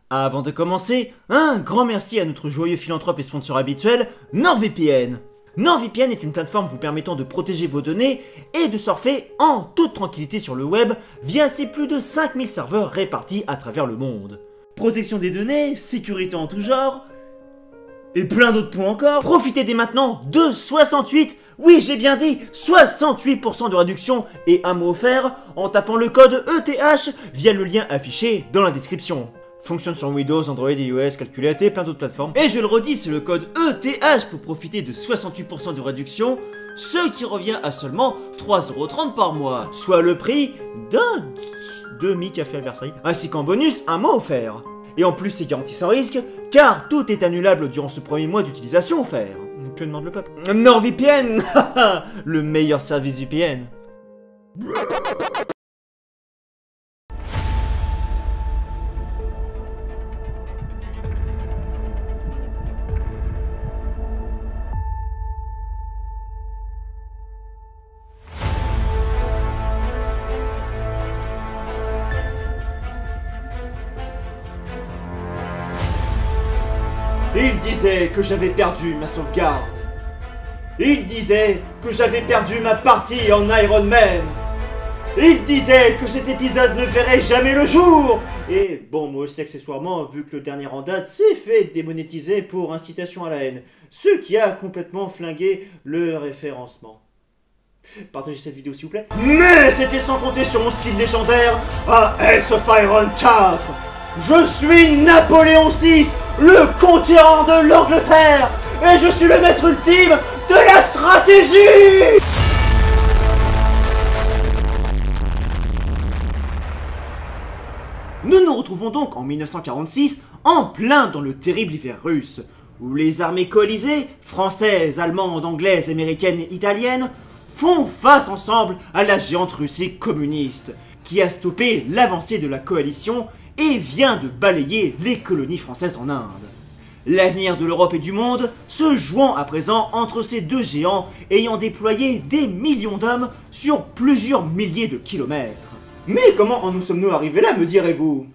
Avant de commencer, un grand merci à notre joyeux philanthrope et sponsor habituel, NordVPN. NordVPN est une plateforme vous permettant de protéger vos données et de surfer en toute tranquillité sur le web via ses plus de 5000 serveurs répartis à travers le monde. Protection des données, sécurité en tout genre, et plein d'autres points encore. Profitez dès maintenant de 68, oui j'ai bien dit, 68% de réduction et un mot offert en tapant le code ETH via le lien affiché dans la description. Fonctionne sur Windows, Android, iOS, calculateur et plein d'autres plateformes. Et je le redis, c'est le code ETH pour profiter de 68% de réduction, ce qui revient à seulement 3,30 € par mois, soit le prix d'un demi-café à Versailles, ainsi qu'en bonus, un mot offert. Et en plus, c'est garanti sans risque, car tout est annulable durant ce premier mois d'utilisation offert. Que demande le peuple? NordVPN, le meilleur service VPN. Il disait que j'avais perdu ma sauvegarde. Il disait que j'avais perdu ma partie en Iron Man. Il disait que cet épisode ne verrait jamais le jour. Et bon, moi aussi accessoirement, vu que le dernier en date s'est fait démonétiser pour incitation à la haine, ce qui a complètement flingué le référencement. Partagez cette vidéo s'il vous plaît. Mais c'était sans compter sur mon skill légendaire à Hearts of Iron 4. Je suis Napoléon VI, le conquérant de l'Angleterre, et je suis le maître ultime de la stratégie. Nous nous retrouvons donc en 1946, en plein dans le terrible hiver russe, où les armées coalisées, françaises, allemandes, anglaises, américaines et italiennes, font face ensemble à la géante Russie communiste, qui a stoppé l'avancée de la coalition et vient de balayer les colonies françaises en Inde. L'avenir de l'Europe et du monde se jouant à présent entre ces deux géants ayant déployé des millions d'hommes sur plusieurs milliers de kilomètres. Mais comment en nous sommes-nous arrivés là, me direz-vous?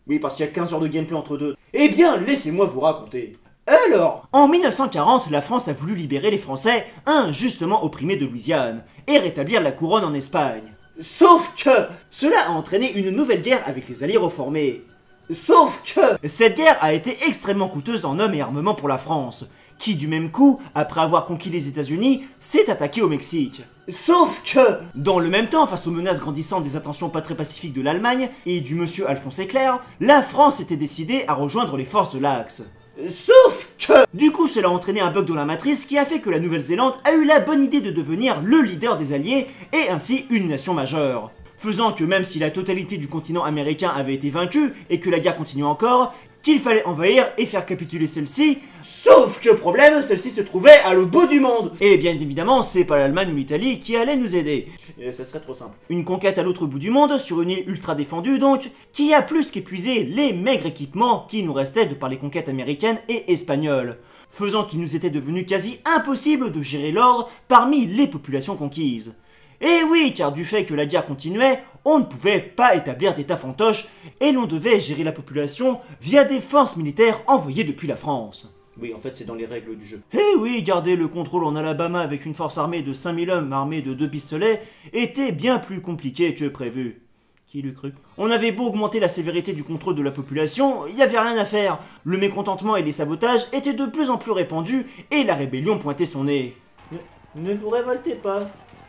Oui, parce qu'il y a 15 heures de gameplay entre deux. Eh bien, laissez-moi vous raconter. Alors, en 1940, la France a voulu libérer les Français injustement opprimés de Louisiane et rétablir la couronne en Espagne. Sauf que cela a entraîné une nouvelle guerre avec les alliés reformés. Sauf que cette guerre a été extrêmement coûteuse en hommes et armements pour la France, qui du même coup, après avoir conquis les États-Unis, s'est attaqué au Mexique. Sauf que dans le même temps, face aux menaces grandissantes des intentions pas très pacifiques de l'Allemagne et du monsieur Alphonse Éclair, la France était décidée à rejoindre les forces de l'Axe. Sauf que du coup, cela a entraîné un bug dans la matrice qui a fait que la Nouvelle-Zélande a eu la bonne idée de devenir le leader des Alliés et ainsi une nation majeure. Faisant que même si la totalité du continent américain avait été vaincue et que la guerre continuait encore, qu'il fallait envahir et faire capituler celle-ci, sauf que problème, celle-ci se trouvait à l'autre bout du monde. Et bien évidemment, c'est pas l'Allemagne ou l'Italie qui allait nous aider. Et ça serait trop simple. Une conquête à l'autre bout du monde, sur une île ultra défendue donc, qui a plus qu'épuisé les maigres équipements qui nous restaient de par les conquêtes américaines et espagnoles, faisant qu'il nous était devenu quasi impossible de gérer l'ordre parmi les populations conquises. Et oui, car du fait que la guerre continuait, on ne pouvait pas établir d'état fantoche et l'on devait gérer la population via des forces militaires envoyées depuis la France. Oui, en fait, c'est dans les règles du jeu. Et oui, garder le contrôle en Alabama avec une force armée de 5000 hommes armés de 2 pistolets était bien plus compliqué que prévu. Qui l'eût cru? On avait beau augmenter la sévérité du contrôle de la population, il n'y avait rien à faire. Le mécontentement et les sabotages étaient de plus en plus répandus et la rébellion pointait son nez. Ne vous révoltez pas,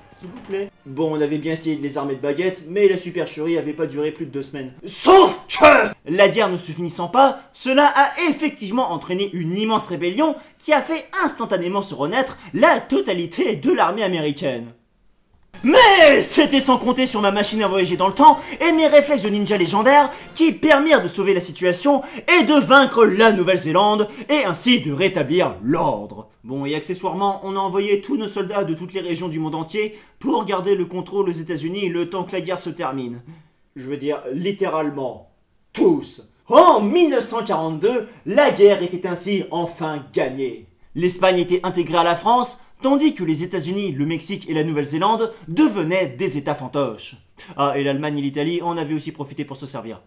s'il vous plaît. Bon, on avait bien essayé de les armer de baguettes, mais la supercherie avait pas duré plus de 2 semaines. Sauf que la guerre ne se finissant pas, cela a effectivement entraîné une immense rébellion qui a fait instantanément se renaître la totalité de l'armée américaine. Mais c'était sans compter sur ma machine à voyager dans le temps et mes réflexes de ninja légendaires qui permirent de sauver la situation et de vaincre la Nouvelle-Zélande et ainsi de rétablir l'ordre. Bon, et accessoirement, on a envoyé tous nos soldats de toutes les régions du monde entier pour garder le contrôle aux États-Unis le temps que la guerre se termine. Je veux dire, littéralement, tous. En 1942, la guerre était ainsi enfin gagnée. L'Espagne était intégrée à la France, tandis que les États-Unis, le Mexique et la Nouvelle-Zélande devenaient des États fantoches. Ah, et l'Allemagne et l'Italie en avaient aussi profité pour se servir.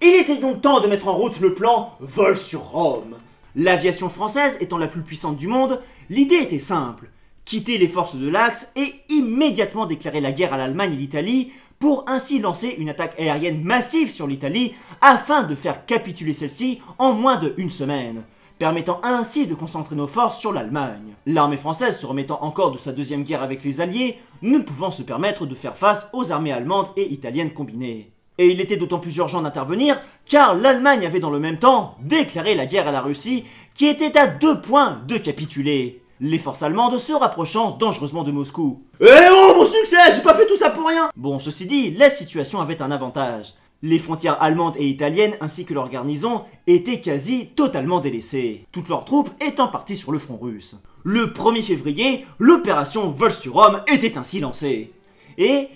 Il était donc temps de mettre en route le plan Vol sur Rome. L'aviation française étant la plus puissante du monde, l'idée était simple. Quitter les forces de l'Axe et immédiatement déclarer la guerre à l'Allemagne et l'Italie pour ainsi lancer une attaque aérienne massive sur l'Italie afin de faire capituler celle-ci en moins d'1 semaine, permettant ainsi de concentrer nos forces sur l'Allemagne. L'armée française se remettant encore de sa deuxième guerre avec les Alliés, ne pouvant se permettre de faire face aux armées allemandes et italiennes combinées. Et il était d'autant plus urgent d'intervenir car l'Allemagne avait dans le même temps déclaré la guerre à la Russie qui était à 2 points de capituler. Les forces allemandes se rapprochant dangereusement de Moscou. Eh oh mon succès, j'ai pas fait tout ça pour rien. Bon, ceci dit, la situation avait un avantage. Les frontières allemandes et italiennes ainsi que leurs garnisons étaient quasi totalement délaissées, toutes leurs troupes étant parties sur le front russe. Le 1er février, l'opération Vol sur Rome était ainsi lancée. Et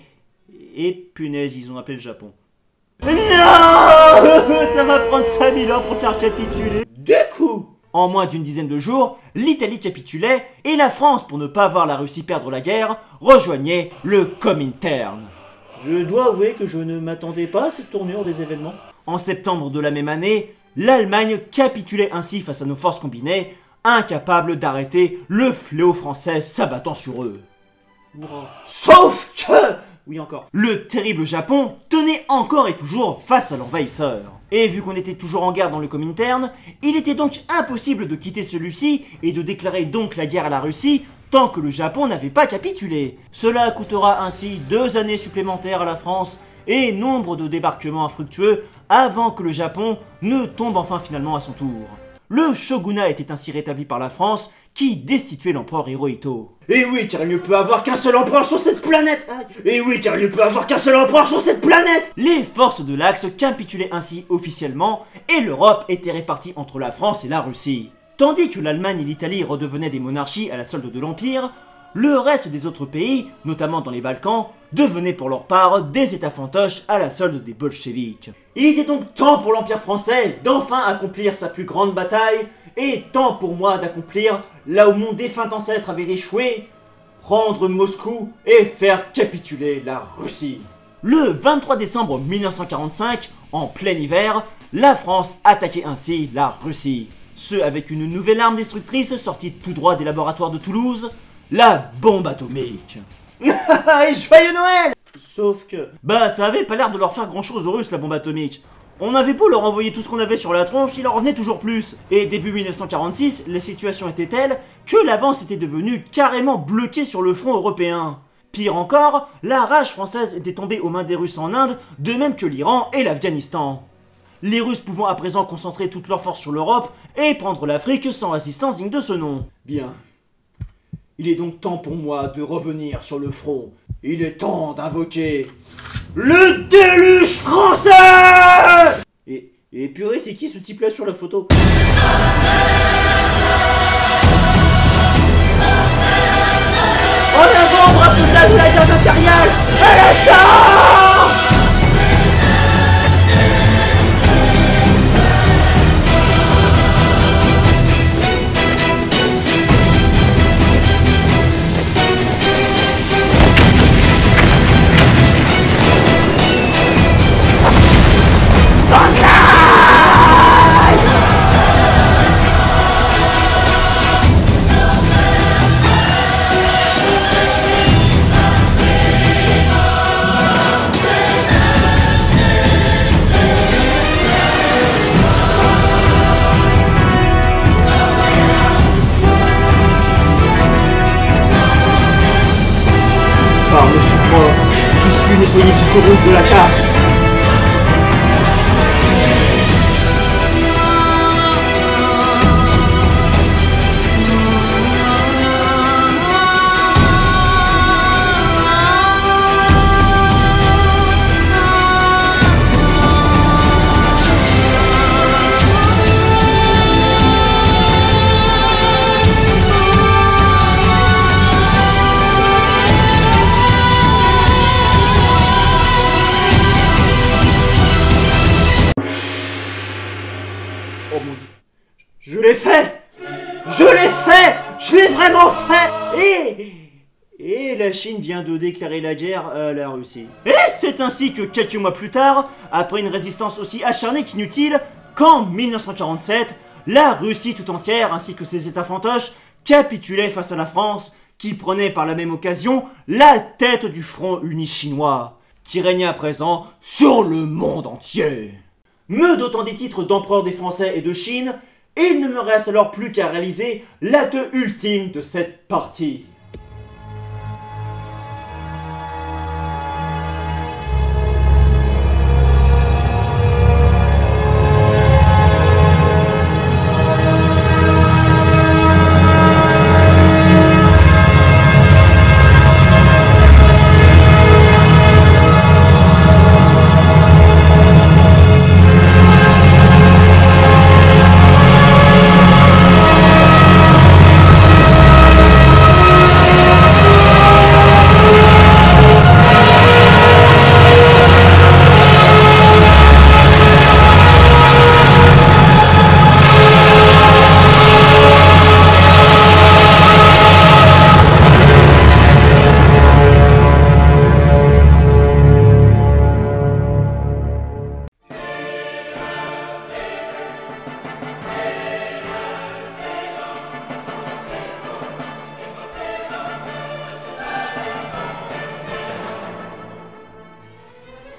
punaise, ils ont appelé le Japon. Non. Ça va prendre 5000 ans pour faire capituler. Du coup, en moins d'une dizaine de jours, l'Italie capitulait et la France, pour ne pas voir la Russie perdre la guerre, rejoignait le Comintern. Je dois avouer que je ne m'attendais pas à cette tournure des événements. En septembre de la même année, l'Allemagne capitulait ainsi face à nos forces combinées, incapables d'arrêter le fléau français s'abattant sur eux. Sauf que... Oui encore. Le terrible Japon tenait encore et toujours face à l'envahisseur. Et vu qu'on était toujours en guerre dans le Comintern, il était donc impossible de quitter celui-ci et de déclarer donc la guerre à la Russie tant que le Japon n'avait pas capitulé. Cela coûtera ainsi 2 années supplémentaires à la France et nombre de débarquements infructueux avant que le Japon ne tombe enfin finalement à son tour. Le shogunat était ainsi rétabli par la France, qui destituait l'empereur Hirohito. Et oui, car il ne peut avoir qu'un seul empereur sur cette planète. Et oui, car il ne peut avoir qu'un seul empereur sur cette planète. Les forces de l'Axe capitulaient ainsi officiellement, et l'Europe était répartie entre la France et la Russie. Tandis que l'Allemagne et l'Italie redevenaient des monarchies à la solde de l'Empire, le reste des autres pays, notamment dans les Balkans, devenaient pour leur part des états fantoches à la solde des bolcheviks. Il était donc temps pour l'Empire français d'enfin accomplir sa plus grande bataille, et temps pour moi d'accomplir là où mon défunt ancêtre avait échoué, prendre Moscou et faire capituler la Russie. Le 23 décembre 1945, en plein hiver, la France attaquait ainsi la Russie. Ce avec une nouvelle arme destructrice sortie tout droit des laboratoires de Toulouse, la bombe atomique. Et joyeux Noël! Sauf que... Bah ça avait pas l'air de leur faire grand chose aux Russes la bombe atomique. On avait beau leur envoyer tout ce qu'on avait sur la tronche, il en revenait toujours plus. Et début 1946, la situation était telle que l'avance était devenue carrément bloquée sur le front européen. Pire encore, la rage française était tombée aux mains des Russes en Inde, de même que l'Iran et l'Afghanistan. Les Russes pouvant à présent concentrer toutes leurs forces sur l'Europe et prendre l'Afrique sans assistance digne de ce nom. Bien. Il est donc temps pour moi de revenir sur le front. Il est temps d'invoquer le déluge français. Et purée, c'est qui ce type-là sur la photo? En avant, braves soldats de la garde impériale, à la charge! Par-dessus moi, puisses-tu nettoyer tout ce rouge de la carte? Oh mon dieu. Je l'ai fait! Je l'ai fait! Je l'ai vraiment fait! Et la Chine vient de déclarer la guerre à la Russie. Et c'est ainsi que quelques mois plus tard, après une résistance aussi acharnée qu'inutile, qu'en 1947, la Russie tout entière ainsi que ses états fantoches capitulaient face à la France, qui prenait par la même occasion la tête du front uni chinois, qui régnait à présent sur le monde entier. Me dotant des titres d'empereur des Français et de Chine, il ne me reste alors plus qu'à réaliser l'acte ultime de cette partie.